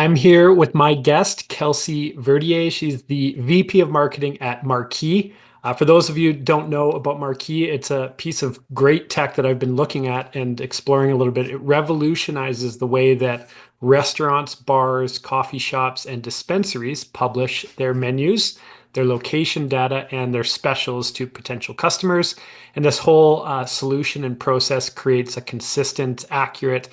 I'm here with my guest, Kelsey Verdier. She's the VP of Marketing at Marquee. For those of you who don't know about Marquee, it's a piece of great tech that I've been looking at and exploring a little bit. It revolutionizes the way that restaurants, bars, coffee shops, and dispensaries publish their menus, their location data, and their specials to potential customers. And this whole solution and process creates a consistent, accurate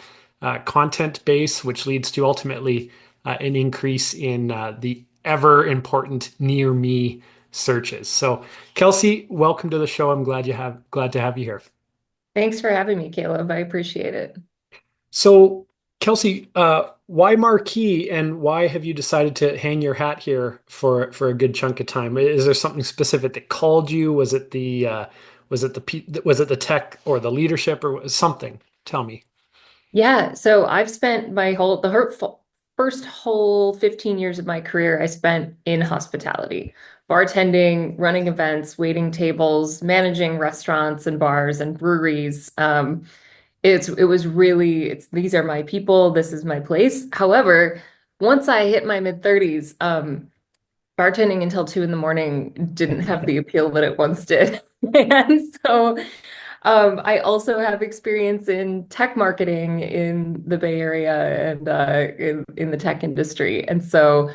content base, which leads to ultimately an increase in the ever important near me searches. So, Kelsey, welcome to the show. I'm glad to have you here. Thanks for having me, Caleb. I appreciate it. So, Kelsey, why Marquee, and why have you decided to hang your hat here for a good chunk of time? Is there something specific that called you? Was it the tech or the leadership or something? Tell me. Yeah, so I've spent first whole 15 years of my career I spent in hospitality, bartending, running events, waiting tables, managing restaurants and bars and breweries. It was really these are my people, this is my place. However, once I hit my mid 30s, bartending until 2 in the morning didn't have the appeal that it once did. And so I also have experience in tech marketing in the Bay Area and in the tech industry. And so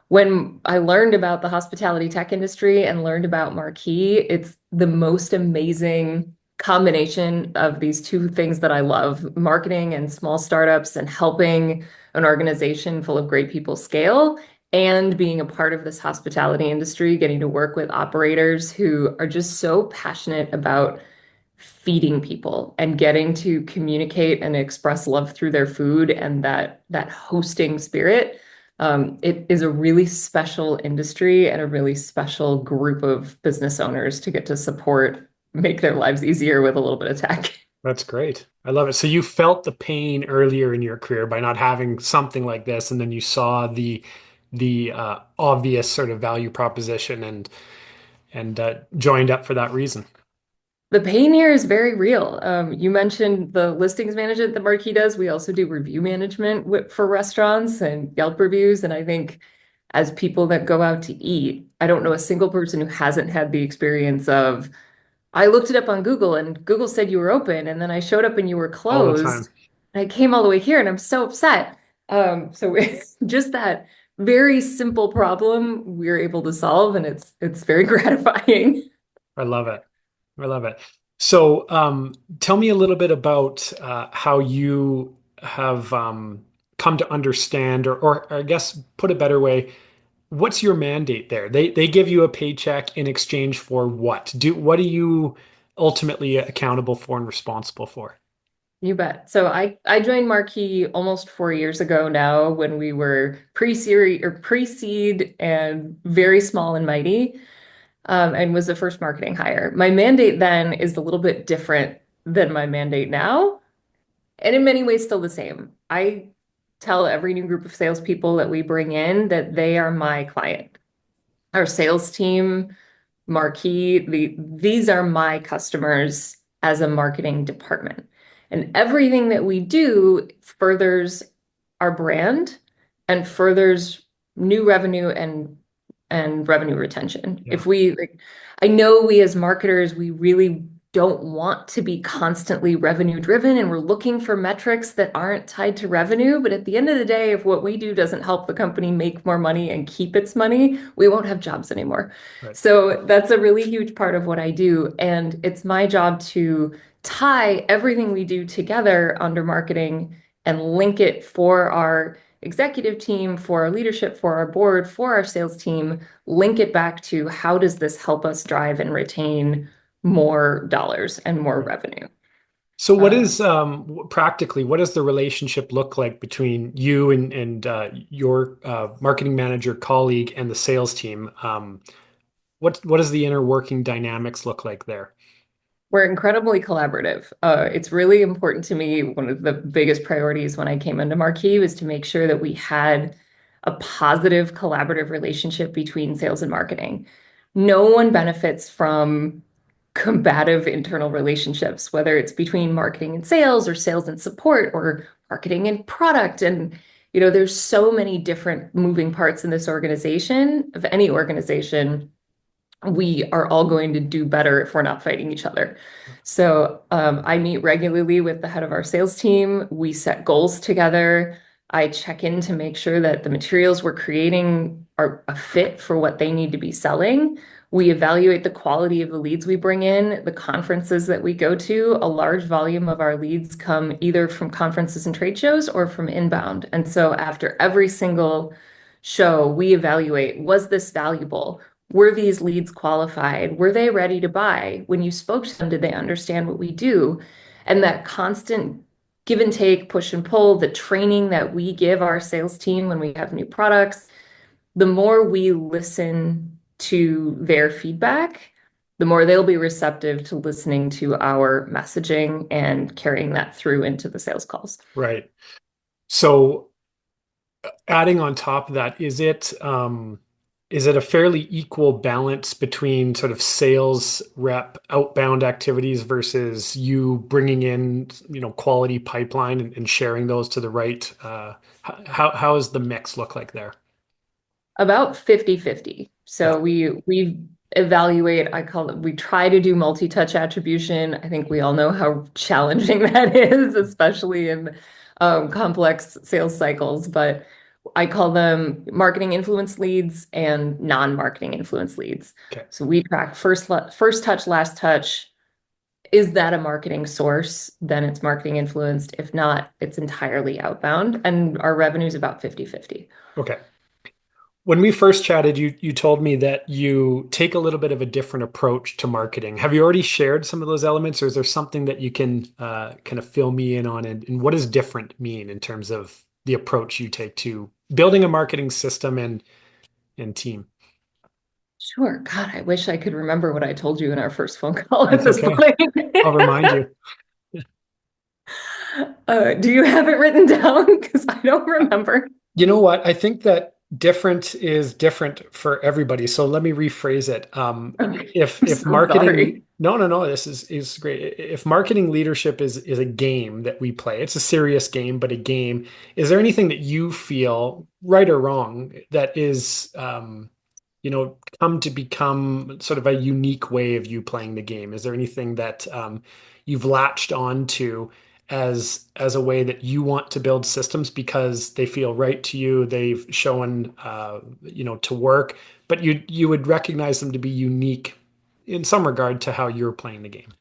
when I learned about the hospitality tech industry and learned about Marquee, it's the most amazing combination of these two things that I love, marketing and small startups and helping an organization full of great people scale. And being a part of this hospitality industry, getting to work with operators who are just so passionate about feeding people and getting to communicate and express love through their food and that hosting spirit. It is a really special industry and a really special group of business owners to get to support, make their lives easier with a little bit of tech. That's great. I love it. So you felt the pain earlier in your career by not having something like this, and then you saw the obvious sort of value proposition and joined up for that reason. The pain here is very real. You mentioned the listings management that Marquee does. We also do review management for restaurants and Yelp reviews. And I think as people that go out to eat, I don't know a single person who hasn't had the experience of, I looked it up on Google and Google said you were open, and then I showed up and you were All the time. closed. And I came all the way here and I'm so upset. So just that very simple problem we're able to solve, and it's very gratifying. I love it. I love it. So tell me a little bit about how you have come to understand, or I guess put a better way, what's your mandate there? They give you a paycheck in exchange for what? What are you ultimately accountable for and responsible for? You bet. So I joined Marquee almost 4 years ago now when we were pre-series or pre-seed and very small and mighty, and was the first marketing hire. My mandate then is a little bit different than my mandate now, and in many ways still the same. I tell every new group of salespeople that we bring in that they are my client. Our sales team, Marquee, these are my customers as a marketing department. And everything that we do furthers our brand and furthers new revenue and revenue retention. Yeah. If we like, I know we as marketers, we really don't want to be constantly revenue driven and we're looking for metrics that aren't tied to revenue. But at the end of the day, if what we do doesn't help the company make more money and keep its money, we won't have jobs anymore. Right. So that's a really huge part of what I do. And it's my job to tie everything we do together under marketing and link it for our executive team, for our leadership, for our board, for our sales team, link it back to how does this help us drive and retain more dollars and more revenue. So what Uh, is practically what does the relationship look like between you and your marketing manager colleague and the sales team? What does the inner working dynamics look like there? we're incredibly collaborative. It's really important to me. One of the biggest priorities when I came into Marquee was to make sure that we had a positive collaborative relationship between sales and marketing. No one benefits from combative internal relationships, whether it's between marketing and sales or sales and support or marketing and product. And There's so many different moving parts in this organization, of any organization. We are all going to do better if we're not fighting each other. So I meet regularly with the head of our sales team. We set goals together. I check in to make sure that the materials we're creating are a fit for what they need to be selling. We evaluate the quality of the leads we bring in, the conferences that we go to. A large volume of our leads come either from conferences and trade shows or from inbound. And so after every single show, we evaluate, was this valuable? Were these leads qualified? Were they ready to buy? When you spoke to them, did they understand what we do? And that constant give and take, push and pull, the training that we give our sales team when we have new products, the more we listen to their feedback, the more they'll be receptive to listening to our messaging and carrying that through into the sales calls. Right. So adding on top of that, is it a fairly equal balance between sort of sales rep outbound activities versus you bringing in, quality pipeline and sharing those to the right? How does the mix look like there? About 50-50. Yeah. So we evaluate, we try to do multi-touch attribution. I think we all know how challenging that is, especially in complex sales cycles, but I call them marketing influence leads and non-marketing influence leads. Okay. So we track first touch, last touch. Is that a marketing source? Then it's marketing influenced. If not, it's entirely outbound. And our revenue is about 50-50. Okay. When we first chatted, you told me that you take a little bit of a different approach to marketing. Have you already shared some of those elements, or is there something that you can kind of fill me in on? And what does different mean in terms of the approach you take to building a marketing system and team? Sure. God, I wish I could remember what I told you in our first phone call at That's this okay. point. I'll remind you. Do you have it written down? Because I don't remember. You know what? I think that different is different for everybody. So let me rephrase it. Okay. I'm If so sorry. no, this is great. If marketing leadership is a game that we play, it's a serious game, but a game. Is there anything that you feel, right or wrong, that is come to become sort of a unique way of you playing the game? Is there anything that you've latched on to as a way that you want to build systems because they feel right to you, they've shown to work, but you would recognize them to be unique in some regard to how you're playing the game?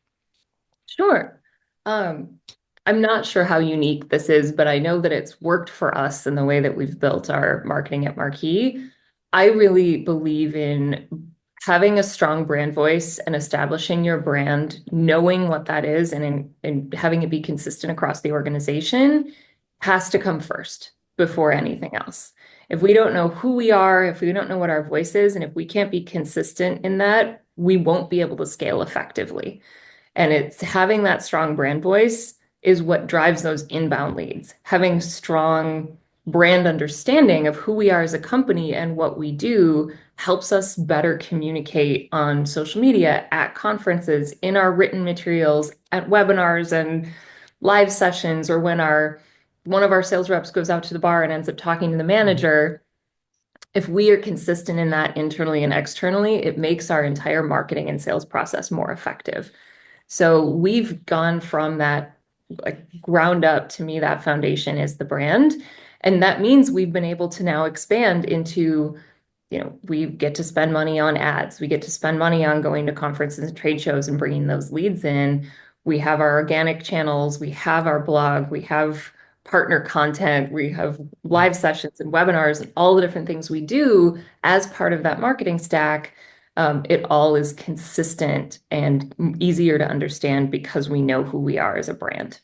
Sure. Um, I'm not sure how unique this is, but I know that it's worked for us in the way that we've built our marketing at Marquee. I really believe in having a strong brand voice and establishing your brand, knowing what that is, and having it be consistent across the organization has to come first before anything else. If we don't know who we are, if we don't know what our voice is, and if we can't be consistent in that, we won't be able to scale effectively. And it's having that strong brand voice is what drives those inbound leads. Having strong brand understanding of who we are as a company and what we do helps us better communicate on social media, at conferences, in our written materials, at webinars and live sessions, or when our one of our sales reps goes out to the bar and ends up talking to the Mhm. manager. If we are consistent in that internally and externally, it makes our entire marketing and sales process more effective. So we've gone from that, like, ground up. To me, that foundation is the brand. And that means we've been able to now expand into, we get to spend money on ads. We get to spend money on going to conferences and trade shows and bringing those leads in. We have our organic channels. We have our blog. We have partner content. We have live sessions and webinars and all the different things we do as part of that marketing stack. It all is consistent and easier to understand because we know who we are as a brand.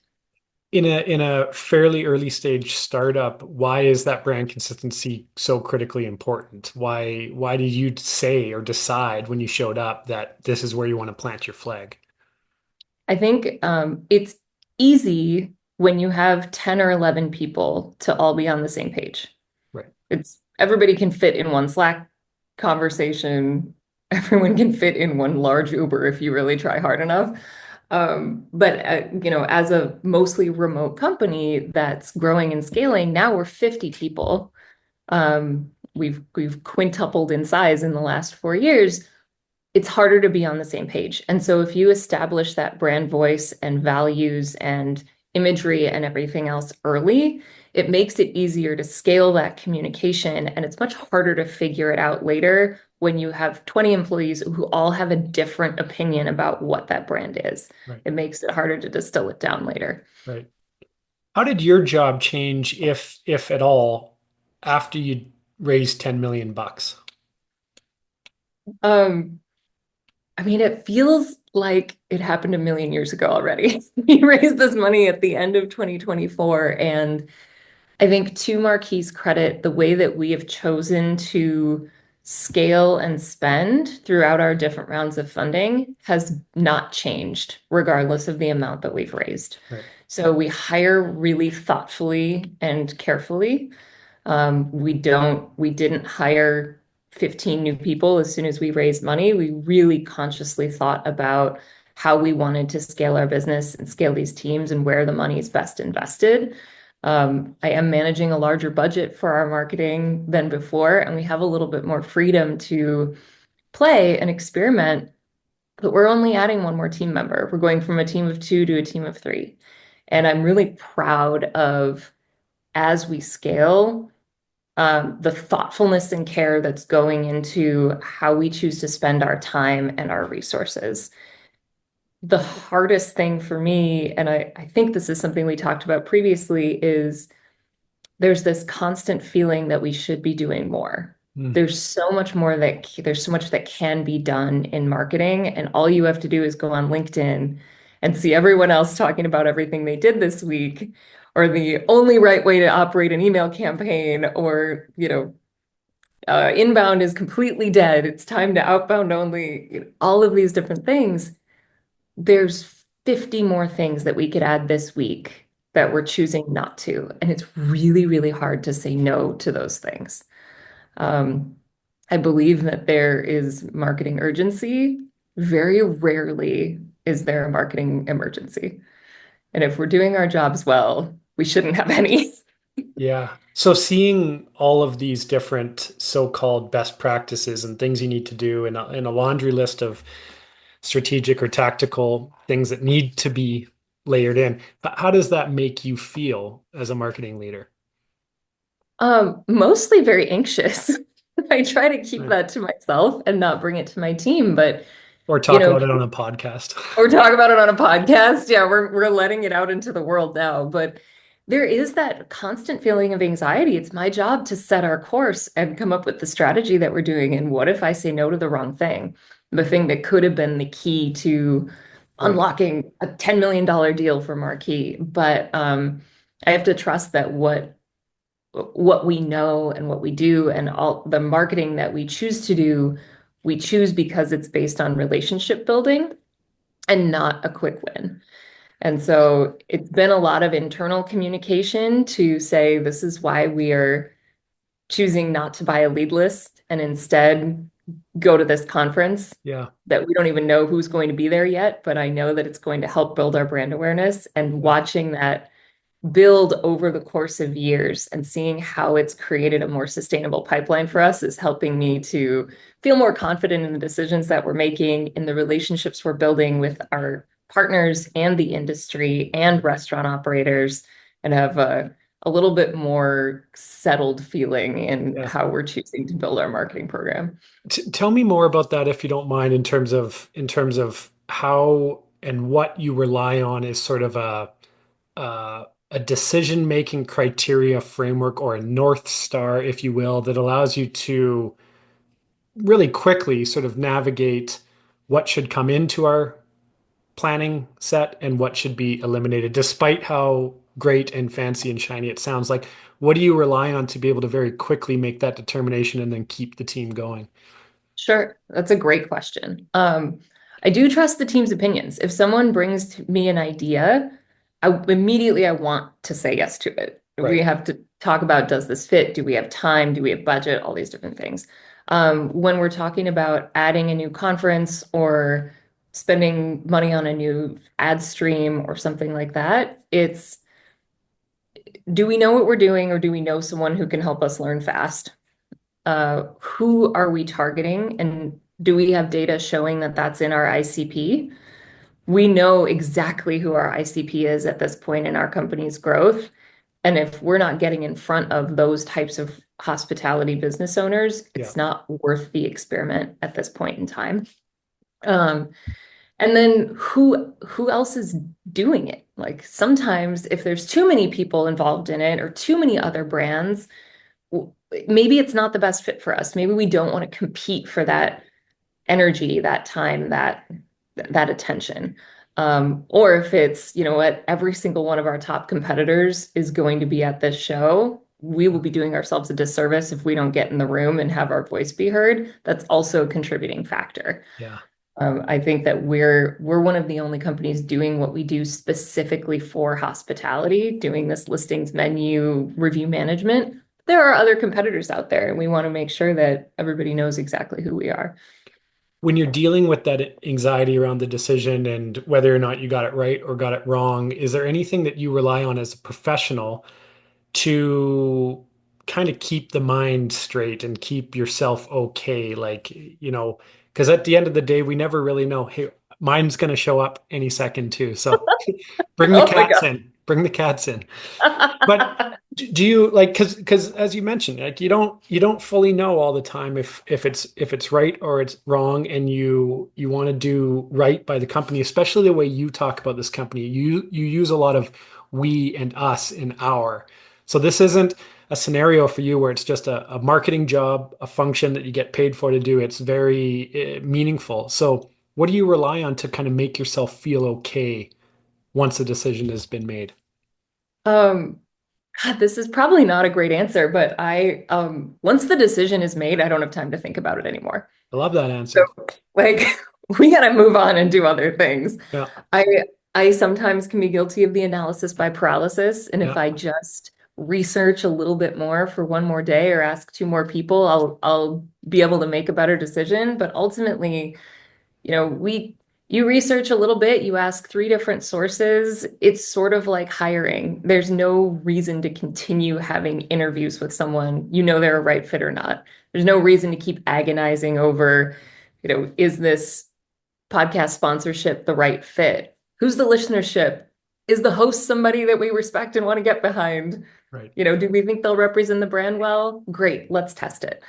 In a fairly early stage startup, why is that brand consistency so critically important? Why did you say or decide when you showed up that this is where you want to plant your flag? I think it's easy when you have 10 or 11 people to all be on the same page. Right. It's everybody can fit in one Slack conversation. Everyone can fit in one large Uber if you really try hard enough. But as a mostly remote company that's growing and scaling, now we're 50 people. We've quintupled in size in the last 4 years. It's harder to be on the same page. And so if you establish that brand voice and values and imagery and everything else early, it makes it easier to scale that communication. And it's much harder to figure it out later when you have 20 employees who all have a different opinion about what that brand is. Right. It makes it harder to distill it down later. Right. How did your job change, if at all, after you raised 10 million bucks? Um, I mean, it feels like it happened a million years ago already. We raised this money at the end of 2024, and I think to Marquee's credit, the way that we have chosen to scale and spend throughout our different rounds of funding has not changed, regardless of the amount that we've raised. Right. So we hire really thoughtfully and carefully. We didn't hire 15 new people as soon as we raised money. We really consciously thought about how we wanted to scale our business and scale these teams and where the money is best invested. I am managing a larger budget for our marketing than before, and we have a little bit more freedom to play and experiment, but we're only adding one more team member. We're going from a team of two to a team of three. And I'm really proud of, as we scale, the thoughtfulness and care that's going into how we choose to spend our time and our resources. The hardest thing for me, and I think this is something we talked about previously, is there's this constant feeling that we should be doing more. Mm. There's so much that can be done in marketing, and all you have to do is go on LinkedIn and see everyone else talking about everything they did this week, or the only right way to operate an email campaign, or inbound is completely dead. It's time to outbound only. All of these different things. There's 50 more things that we could add this week that we're choosing not to. And it's really, really hard to say no to those things. Um, I believe that there is marketing urgency. Very rarely is there a marketing emergency. And if we're doing our jobs well, we shouldn't have any. Yeah. So seeing all of these different so-called best practices and things you need to do in a laundry list of strategic or tactical things that need to be layered in, how does that make you feel as a marketing leader? Mostly very anxious. I try to keep Right. that to myself and not bring it to my team, but Or you talk know, about it on a podcast. or talk about it on a podcast. Yeah, we're letting it out into the world now. But there is that constant feeling of anxiety. It's my job to set our course and come up with the strategy that we're doing. And what if I say no to the wrong thing? The thing that could have been the key to Right. unlocking a $10 million deal for Marquee. But I have to trust that what we know and what we do and all the marketing that we choose to do, we choose because it's based on relationship building and not a quick win. And so it's been a lot of internal communication to say this is why we are choosing not to buy a lead list and instead go to this conference Yeah. that we don't even know who's going to be there yet, but I know that it's going to help build our brand awareness, and Yeah. watching that build over the course of years and seeing how it's created a more sustainable pipeline for us is helping me to feel more confident in the decisions that we're making, in the relationships we're building with our partners and the industry and restaurant operators, and have a little bit more settled feeling in Yeah. how we're choosing to build our marketing program. Tell me more about that if you don't mind, in terms of how and what you rely on is sort of a decision-making criteria framework or a North Star, if you will, that allows you to really quickly sort of navigate what should come into our planning set and what should be eliminated, despite how great and fancy and shiny it sounds. Like, what do you rely on to be able to very quickly make that determination and then keep the team going? Sure, that's a great question. I do trust the team's opinions. If someone brings to me an idea, I want to say yes to it. We Right. have to talk about, does this fit? Do we have time? Do we have budget? All these different things. When we're talking about adding a new conference or spending money on a new ad stream or something like that. It's, do we know what we're doing or do we know someone who can help us learn fast? Who are we targeting? And do we have data showing that that's in our ICP? We know exactly who our ICP is at this point in our company's growth. And if we're not getting in front of those types of hospitality business owners, Yeah. it's not worth the experiment at this point in time. Um, and then who else is doing it? Like sometimes if there's too many people involved in it or too many other brands, maybe it's not the best fit for us. Maybe we don't want to compete for that energy, that time, that attention. Or if it's, you know what, every single one of our top competitors is going to be at this show, we will be doing ourselves a disservice if we don't get in the room and have our voice be heard. That's also a contributing factor. Yeah. I think that we're one of the only companies doing what we do specifically for hospitality, doing this listings menu review management. There are other competitors out there, and we want to make sure that everybody knows exactly who we are. When you're dealing with that anxiety around the decision and whether or not you got it right or got it wrong, is there anything that you rely on as a professional to kind of keep the mind straight and keep yourself okay? Like, because at the end of the day, we never really know. Hey, mine's going to show up any second too. So bring the Oh my cats in. Bring the cats in. But God. do you like because as you mentioned, like you don't fully know all the time if it's right or it's wrong, and you want to do right by the company, especially the way you talk about this company. You use a lot of we and us in our. So this isn't a scenario for you where it's just a marketing job, a function that you get paid for to do. It's very meaningful. So what do you rely on to kind of make yourself feel okay once a decision has been made? Um, God, this is probably not a great answer, but once the decision is made, I don't have time to think about it anymore. I love that So, answer. like, we gotta move on and do other things. Yeah. I I sometimes can be guilty of the analysis by paralysis, and if Yeah. I just research a little bit more for one more day or ask two more people, I'll be able to make a better decision. But ultimately, you research a little bit, you ask three different sources. It's sort of like hiring. There's no reason to continue having interviews with someone. You know they're a right fit or not. There's no reason to keep agonizing over, is this podcast sponsorship the right fit? Who's the listenership? Is the host somebody that we respect and want to get behind? Right. Do we think they'll represent the brand well? Great, let's test it.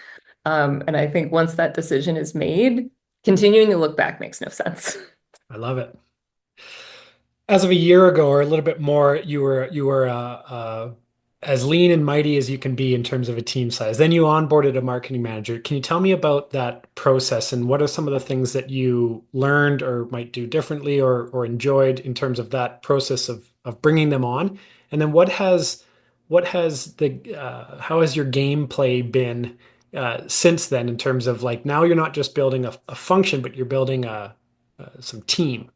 And I think once that decision is made, continuing to look back makes no sense. I love it. As of a year ago or a little bit more, you were as lean and mighty as you can be in terms of a team size. Then you onboarded a marketing manager. Can you tell me about that process and what are some of the things that you learned or might do differently or enjoyed in terms of that process of bringing them on? And then what has the how has your gameplay been since then in terms of like now you're not just building a function, but you're building some team.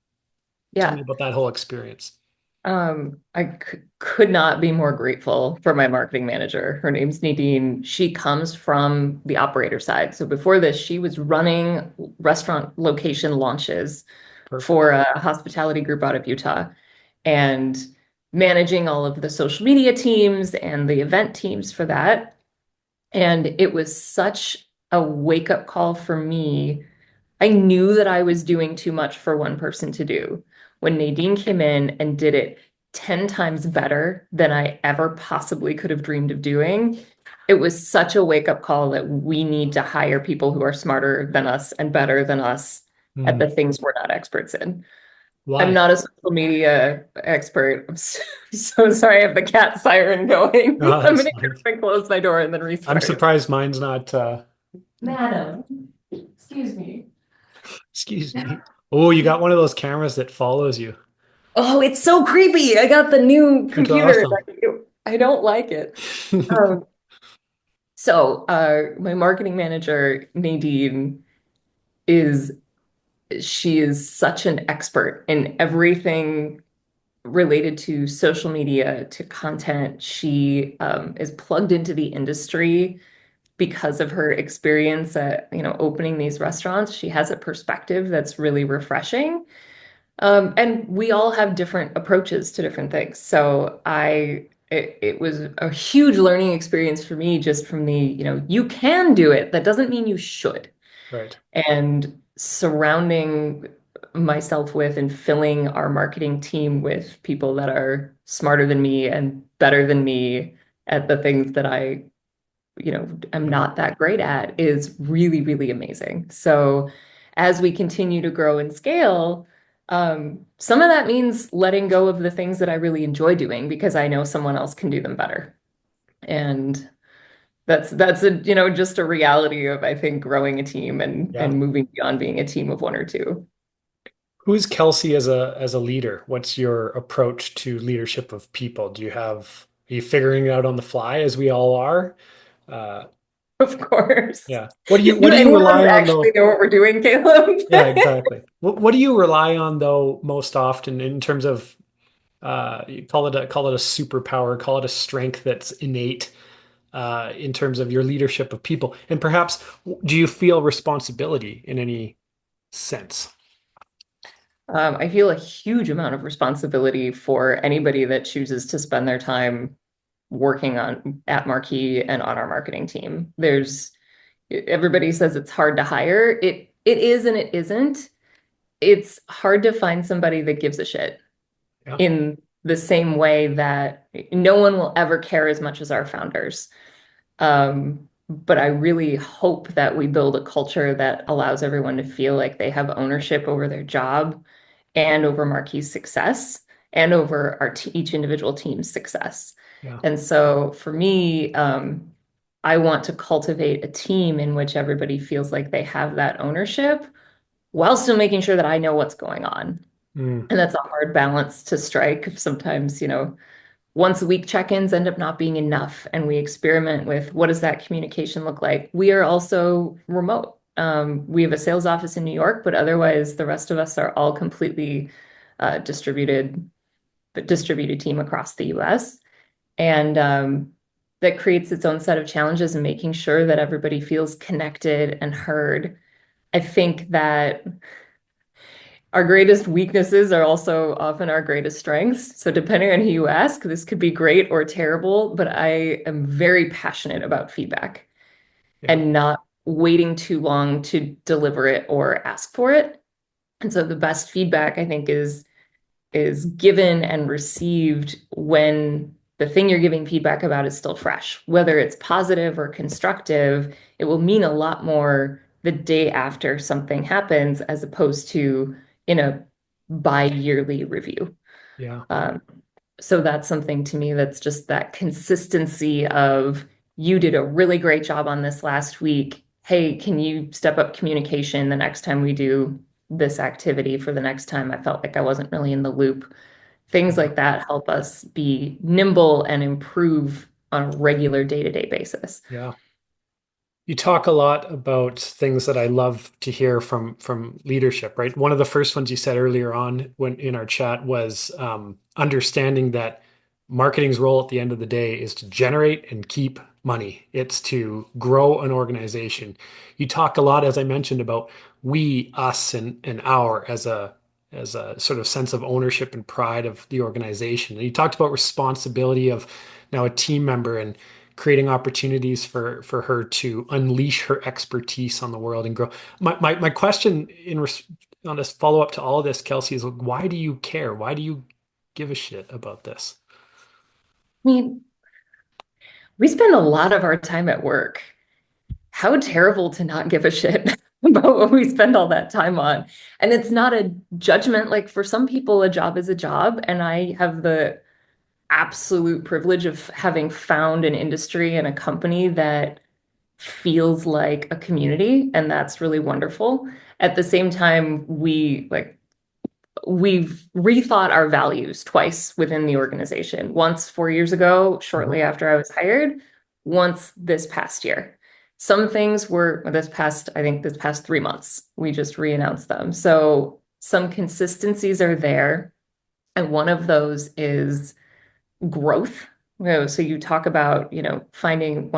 Tell me Yeah. about that whole experience. I could not be more grateful for my marketing manager. Her name's Nadine. She comes from the operator side. So before this, she was running restaurant location launches Perfect. for a hospitality group out of Utah and managing all of the social media teams and the event teams for that. And it was such a wake-up call for me. I knew that I was doing too much for one person to do. When Nadine came in and did it 10 times better than I ever possibly could have dreamed of doing, it was such a wake-up call that we need to hire people who are smarter than us and better than us at Hmm. the things we're not experts in. I'm Why? not a social media expert. I'm so sorry. I have the cat siren going. No, I'm that's gonna fine. go and close my door and then I'm restart. surprised mine's not, Madam, excuse me. excuse me. Oh, you got one of those cameras that follows you. Oh, it's so creepy. I got the new It's computer. awesome. I don't like it. Um, so my marketing manager, Nadine, is she is such an expert in everything related to social media, to content. She is plugged into the industry because of her experience at, opening these restaurants. She has a perspective that's really refreshing. And we all have different approaches to different things. It was a huge learning experience for me just from you can do it. That doesn't mean you should. Right. And surrounding myself with and filling our marketing team with people that are smarter than me and better than me at the things that am Yeah. not that great at is really, really amazing. So as we continue to grow and scale, some of that means letting go of the things that I really enjoy doing because I know someone else can do them better. And that's just a reality of I think growing a team Yeah. and moving beyond being a team of one or two. Who's Kelsey as a leader? What's your approach to leadership of people? Are you figuring it out on the fly as we all are? Uh, Of course. yeah. What Do do you any of us rely on actually though? know what we're doing, Caleb? Yeah, exactly. What do you rely on though most often in terms of you call it a superpower, call it a strength that's innate in terms of your leadership of people? And perhaps do you feel responsibility in any sense? I feel a huge amount of responsibility for anybody that chooses to spend their time working on at Marquee and on our marketing team. There's everybody says it's hard to hire. It is and it isn't. It's hard to find somebody that gives a shit Yeah. in the same way that no one will ever care as much as our founders. But I really hope that we build a culture that allows everyone to feel like they have ownership over their job and over Marquee's success and over each individual team's success. Yeah. And so for me, I want to cultivate a team in which everybody feels like they have that ownership while still making sure that I know what's going on. Mm, And that's a hard balance to strike. Sometimes, once a week check-ins end up not being enough, and we experiment with what does that communication look like. We are also remote. We have a sales office in New York, but otherwise the rest of us are all completely distributed, but distributed team across the US. And that creates its own set of challenges in making sure that everybody feels connected and heard. I think that our greatest weaknesses are also often our greatest strengths. So, depending on who you ask, this could be great or terrible, but I am very passionate about feedback yeah. and not waiting too long to deliver it or ask for it. And so, the best feedback, I think, is given and received when the thing you're giving feedback about is still fresh. Whether it's positive or constructive, it will mean a lot more the day after something happens as opposed to in a bi-yearly review. Yeah. Um, so that's something to me that's just that consistency of you did a really great job on this last week. Hey, can you step up communication the next time we do this activity for the next time? I felt like I wasn't really in the loop. Things Yeah. like that help us be nimble and improve on a regular day-to-day basis. Yeah. You talk a lot about things that I love to hear from leadership, right? One of the first ones you said earlier on when in our chat was understanding that marketing's role at the end of the day is to generate and keep money. It's to grow an organization. You talk a lot, as I mentioned, about we, us, and our as a sort of sense of ownership and pride of the organization. And you talked about responsibility of now a team member and creating opportunities for her to unleash her expertise on the world and grow. My question on this follow up to all of this, Kelsey, is like, why do you care? Why do you give a shit about this? I mean, we spend a lot of our time at work. How terrible to not give a shit about what we spend all that time on. And it's not a judgment. Like for some people, a job is a job. And I have the absolute privilege of having found an industry and a company that feels like a community. And that's really wonderful. At the same time, we've rethought our values twice within the organization. Once 4 years ago, Mhm. shortly after I was hired, once this past year. Some things were I think this past 3 months, we just re-announced them. So some consistencies are there. And one of those is growth. So you talk about, finding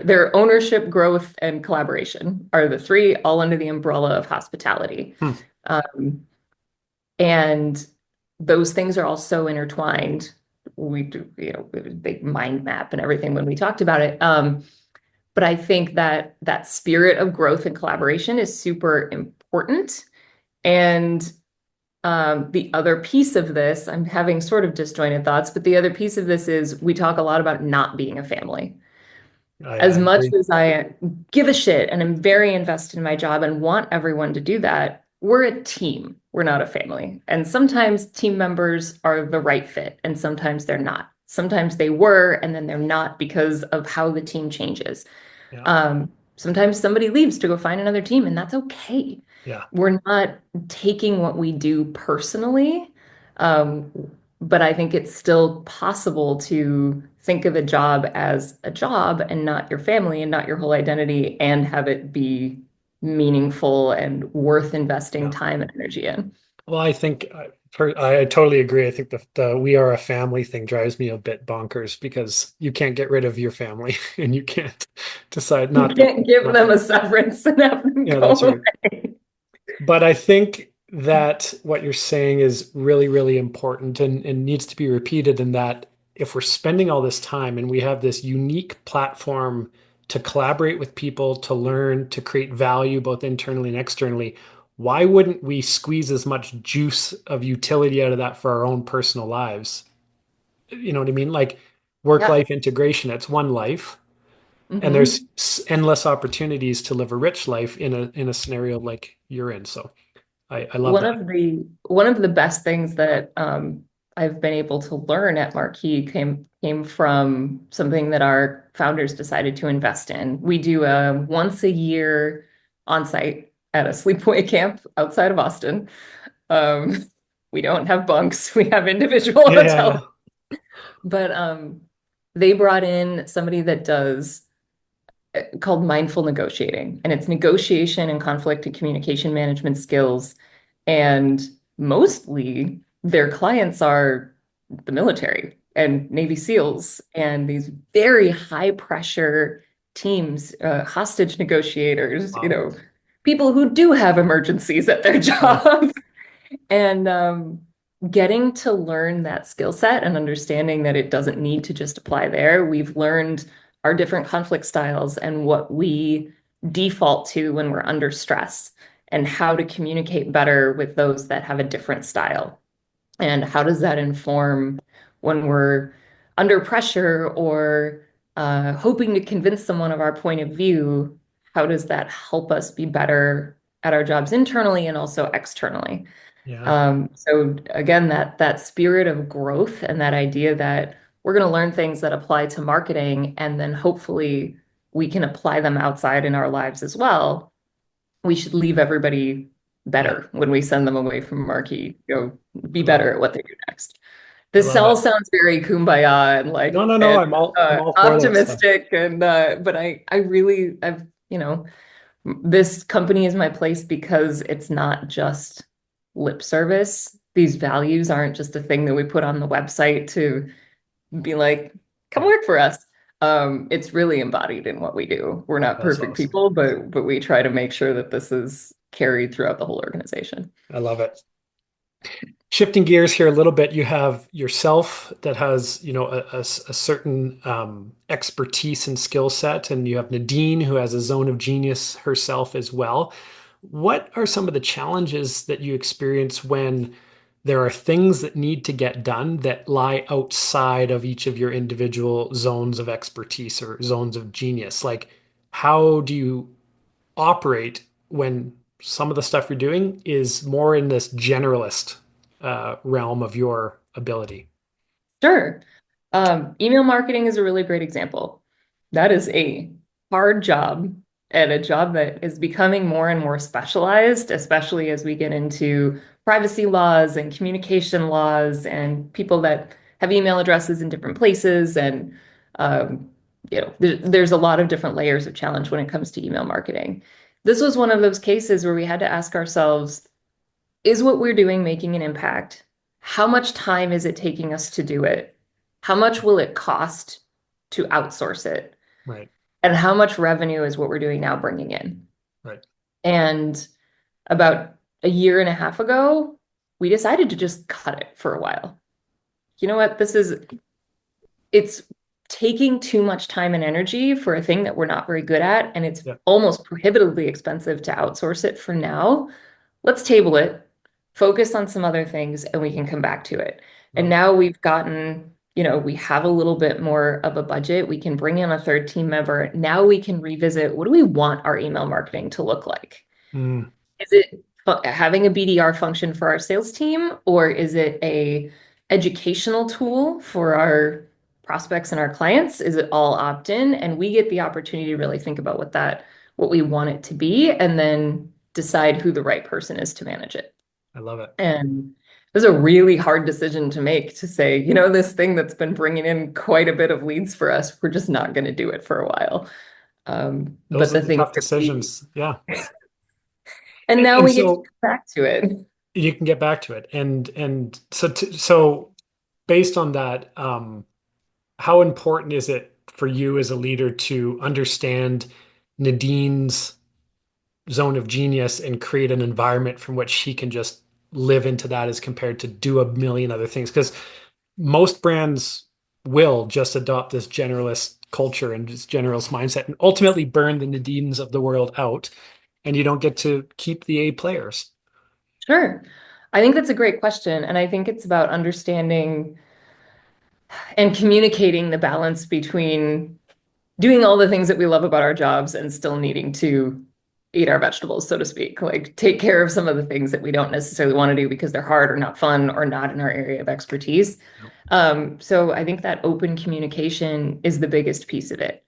their ownership, growth, and collaboration are the three all under the umbrella of hospitality. Hmm. Um, and those things are all so intertwined. We do, a big mind map and everything when we talked about it. But I think that that spirit of growth and collaboration is super important. And the other piece of this, I'm having sort of disjointed thoughts, but the other piece of this is we talk a lot about not being a family. I As much agree. as I give a shit and I'm very invested in my job and want everyone to do that, we're a team. We're not a family. And sometimes team members are the right fit, and sometimes they're not. Sometimes they were, and then they're not because of how the team changes. Yeah. Sometimes somebody leaves to go find another team, and that's okay. Yeah. We're not taking what we do personally, um, but I think it's still possible to think of a job as a job and not your family and not your whole identity and have it be meaningful and worth investing Yeah. time and energy in. Well, I think I totally agree. I think the we are a family thing drives me a bit bonkers because you can't get rid of your family and you can't decide You not to. can't give Not to. them a severance and have them Yeah, go that's right. away. But I think that what you're saying is really, really important and needs to be repeated in that if we're spending all this time and we have this unique platform to collaborate with people, to learn, to create value both internally and externally, why wouldn't we squeeze as much juice of utility out of that for our own personal lives? You know what I mean? Like Yeah. work-life integration, it's one life, and there's Hmm. endless opportunities to live a rich life in a scenario like you're in. So I love One that. of the best things that I've been able to learn at Marquee came from something that our founders decided to invest in. We do a once a year on-site at a sleepaway camp outside of Austin. Um, we don't have bunks; we have individual Yeah, yeah, hotels. yeah. But they brought in somebody that does called mindful negotiating, and it's negotiation and conflict and communication management skills. And mostly their clients are the military and Navy SEALs and these very high pressure teams, hostage negotiators, Wow. people who do have emergencies at their Yeah, jobs. And getting to learn that skill set and understanding that it doesn't need to just apply there. We've learned our different conflict styles and what we default to when we're under stress and how to communicate better with those that have a different style. And how does that inform when we're under pressure or hoping to convince someone of our point of view? How does that help us be better at our jobs internally and also externally? yeah, So again, that spirit of growth and that idea that we're going to learn things that apply to marketing, and then hopefully we can apply them outside in our lives as well. We should leave everybody yeah. better when we send them away from Marquee, go be I love better it. at what they do next. I This love all it. sounds very kumbaya and No, like no, no. and I'm all for that stuff. optimistic, and but I really I've this company is my place because it's not just lip service. These values aren't just a thing that we put on the website to be like, come Yeah, work for us. It's really embodied in what we do. We're not that's perfect awesome. people, but we try to make sure that this is carried throughout the whole organization. I love it. Shifting gears here a little bit, you have yourself that has, a certain expertise and skill set, and you have Nadine who has a zone of genius herself as well. What are some of the challenges that you experience when there are things that need to get done that lie outside of each of your individual zones of expertise or zones of genius? Like, how do you operate when some of the stuff you're doing is more in this generalist realm of your ability? Sure. Email marketing is a really great example. That is a hard job and a job that is becoming more and more specialized, especially as we get into privacy laws and communication laws and people that have email addresses in different places. And, there's a lot of different layers of challenge when it comes to email marketing. This was one of those cases where we had to ask ourselves, is what we're doing making an impact? How much time is it taking us to do it? How much will it cost to outsource it? Right. And how much revenue is what we're doing now bringing in? Right. And about a year and a half ago, we decided to just cut it for a while. You know what? It's taking too much time and energy for a thing that we're not very good at, and it's Yeah. almost prohibitively expensive to outsource it for now. Let's table it, focus on some other things, and we can come back to it. And Love it. now we've gotten, we have a little bit more of a budget. We can bring in a third team member. Now we can revisit, what do we want our email marketing to look like? Mm, Is it having a BDR function for our sales team, or is it a educational tool for our prospects and our clients? Is it all opt-in? And we get the opportunity to really think about what we want it to be, and then decide who the right person is to manage it. I love it. And it was a really hard decision to make, to say, this thing that's been bringing in quite a bit of leads for us, we're just not going to do it for a while. Those But are the the thing tough that we, decisions. Yeah. and now And we get to so come back to it. you can get back to it. And so based on that, how important is it for you as a leader to understand Nadine's zone of genius and create an environment from which she can just live into that as compared to do a million other things? Because most brands will just adopt this generalist culture and this generalist mindset and ultimately burn the Nadines of the world out, and you don't get to keep the A players. Sure. I think that's a great question. And I think it's about understanding and communicating the balance between doing all the things that we love about our jobs and still needing to eat our vegetables, so to speak. Like, take care of some of the things that we don't necessarily want to do because they're hard or not fun or not in our area of expertise. So I think that open communication is the biggest piece of it.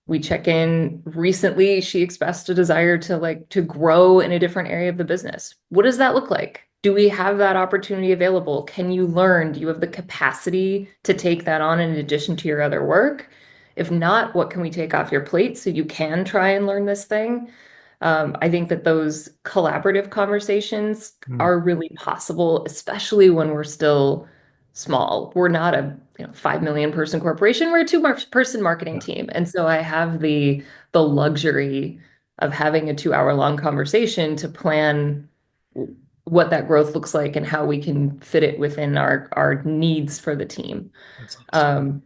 We check in. Recently, she expressed a desire to grow in a different area of the business. What does that look like? Do we have that opportunity available? Can you learn? Do you have the capacity to take that on in addition to your other work? If not, what can we take off your plate so you can try and learn this thing? I think that those collaborative conversations Mm, are really possible, especially when we're still small. We're not a 5 million person corporation. We're a two-person marketing yeah, team. And so I have the luxury of having a 2 hour long conversation to plan what that growth looks like and how we can fit it within our needs for the team. that's awesome. Um,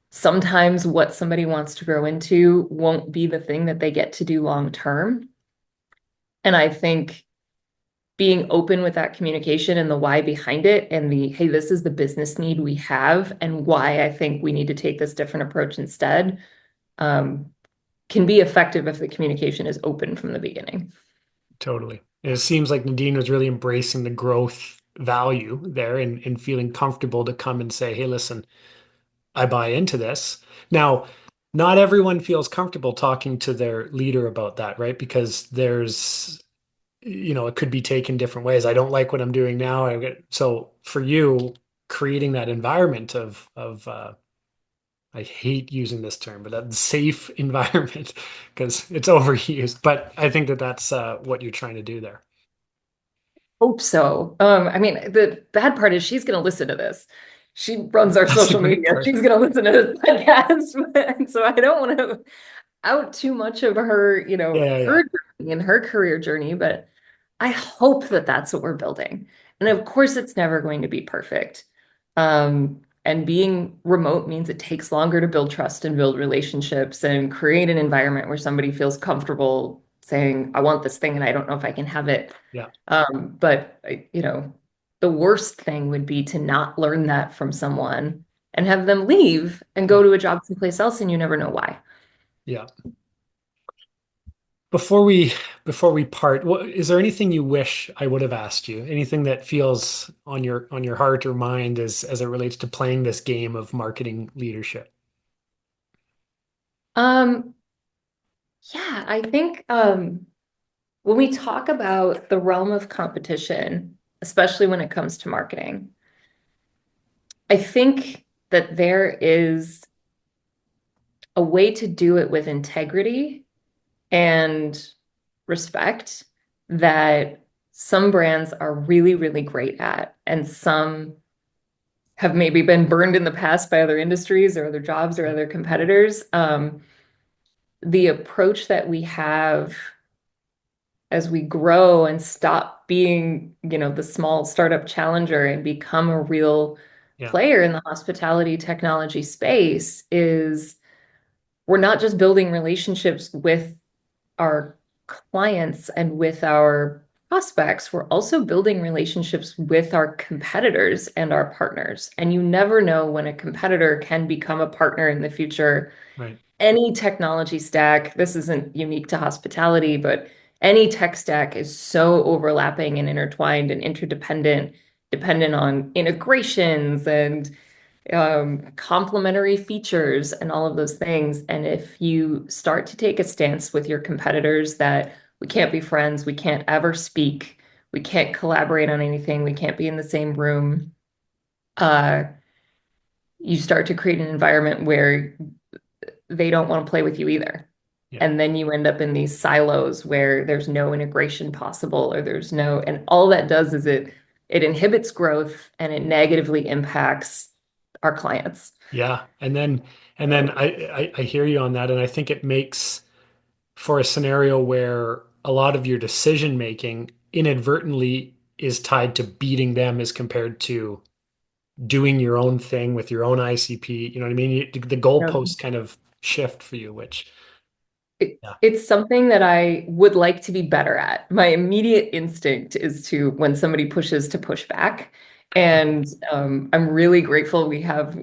Sometimes what somebody wants to grow into won't be the thing that they get to do long term. And I think being open with that communication and the why behind it, and hey, this is the business need we have and why I think we need to take this different approach instead, um, can be effective if the communication is open from the beginning. Totally. And it seems like Nadine was really embracing the growth value there and feeling comfortable to come and say, hey, listen, I buy into this. Now, not everyone feels comfortable talking to their leader about that, right? Because it could be taken different ways. I don't like what I'm doing now. So for you, creating that environment of I hate using this term, but that safe environment because it's overused. But I think that that's what you're trying to do there. Hope so. I mean, the bad part is she's going to listen to this. She runs our That's the social great media. part. She's going to listen to this podcast. And so I don't want to out too much of her, Yeah, yeah, yeah. her journey and her career journey, but I hope that that's what we're building. And of course, it's never going to be perfect. And being remote means it takes longer to build trust and build relationships and create an environment where somebody feels comfortable saying, I want this thing and I don't know if I can have it. Yeah, But the worst thing would be to not learn that from someone and have them leave and go yeah, to a job someplace else and you never know why. yeah. Before we part, is there anything you wish I would have asked you? Anything that feels on your heart or mind as it relates to playing this game of marketing leadership? Um, yeah, I think when we talk about the realm of competition, especially when it comes to marketing, I think that there is a way to do it with integrity and respect that some brands are really, really great at, and some have maybe been burned in the past by other industries or other jobs or Yeah. other competitors. The approach that we have as we grow and stop being, the small startup challenger and become a real Yeah. player in the hospitality technology space is we're not just building relationships with our clients and with our prospects, we're also building relationships with our competitors and our partners. And you never know when a competitor can become a partner in the future. Right. Any technology stack, this isn't unique to hospitality, but any tech stack is so overlapping and intertwined and interdependent, dependent on integrations and complementary features and all of those things. And if you start to take a stance with your competitors that we can't be friends, we can't ever speak, we can't collaborate on anything, we can't be in the same room, uh, you start to create an environment where they don't want to play with you either. Yeah. And then you end up in these silos where there's no integration possible, or there's no, and all that does is it inhibits growth and it negatively impacts our clients. Yeah. And then I hear you on that. And I think it makes for a scenario where a lot of your decision making inadvertently is tied to beating them as compared to doing your own thing with your own ICP. You know what I mean? The goalposts kind of shift for you, which, yeah, It's something that I would like to be better at. My immediate instinct is to, when somebody pushes, to push back. And I'm really grateful we have,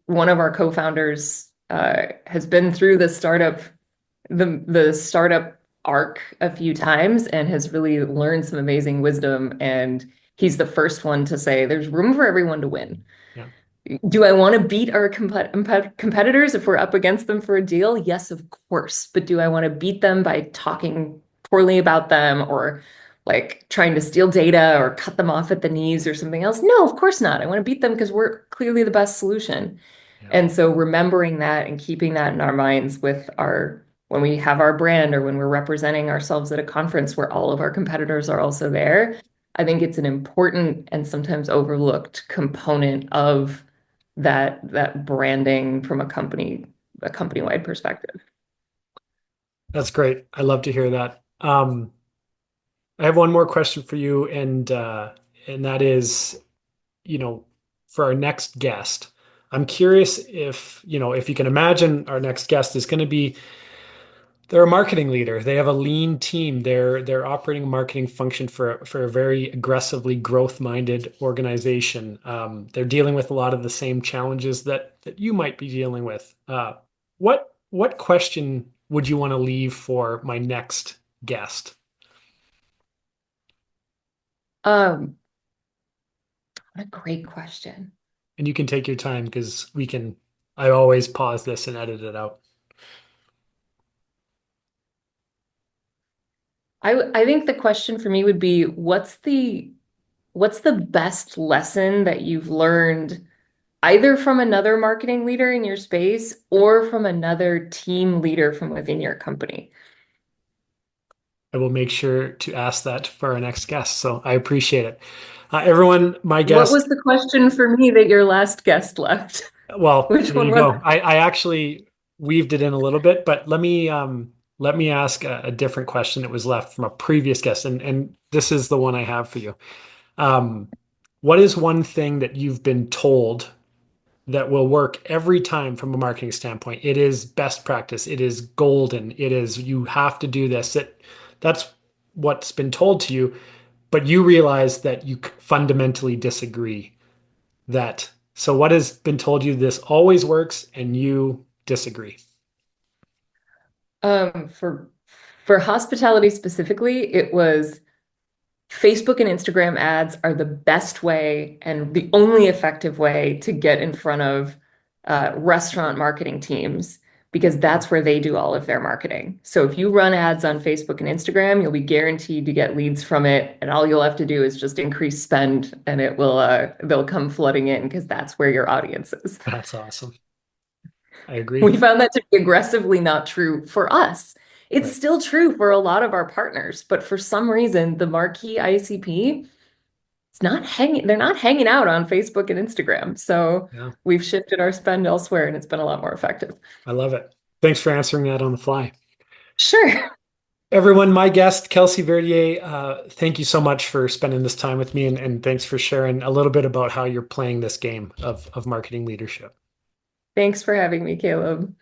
one of our co-founders has been through the startup arc a few times and has really learned some amazing wisdom. And he's the first one to say there's room for everyone to win. yeah, Do I want to beat our competitors if we're up against them for a deal? Yes, of course. But do I want to beat them by talking poorly about them or like trying to steal data or cut them off at the knees or something else? No, of course not. I want to beat them because we're clearly the best solution. yeah, And so remembering that and keeping that in our minds with when we have our brand or when we're representing ourselves at a conference where all of our competitors are also there, I think it's an important and sometimes overlooked component of that branding from a company-wide perspective. that's great. I love to hear that. I have one more question for you, and that is, you know, for our next guest. I'm curious if, if you can imagine our next guest is going to be they're a marketing leader. They have a lean team. They're operating a marketing function for a very aggressively growth-minded organization. They're dealing with a lot of the same challenges that you might be dealing with. What question would you want to leave for my next guest? Um, what a great question. And you can take your time because we can. I always pause this and edit it out. I think the question for me would be, what's the best lesson that you've learned either from another marketing leader in your space or from another team leader from within your company? I will make sure to ask that for our next guest. So I appreciate it. Everyone, my What guest. was the question for me that your last guest left? Well, Which there one you was go. it? I actually weaved it in a little bit, but let me ask a different question that was left from a previous guest, and this is the one I have for you. Um, what is one thing that you've been told that will work every time from a marketing standpoint? It is best practice. It is golden. It is you have to do this. That's what's been told to you, but you realize that you fundamentally disagree that. So what has been told you this always works and you disagree? Um, for for hospitality specifically, it was Facebook and Instagram ads are the best way and the only effective way to get in front of restaurant marketing teams because that's where they do all of their marketing. So if you run ads on Facebook and Instagram, you'll be guaranteed to get leads from it, and all you'll have to do is just increase spend, and they'll come flooding in because that's where your audience is. That's awesome. I We agree. found that to be aggressively not true for us. It's Right. still true for a lot of our partners, but for some reason, the Marquee ICP they're not hanging out on Facebook and Instagram. So Yeah, we've shifted our spend elsewhere and it's been a lot more effective. I love it. Thanks for answering that on the fly. Sure. Everyone, my guest, Kelsey Verdier, thank you so much for spending this time with me, and thanks for sharing a little bit about how you're playing this game of marketing leadership. Thanks for having me, Caleb.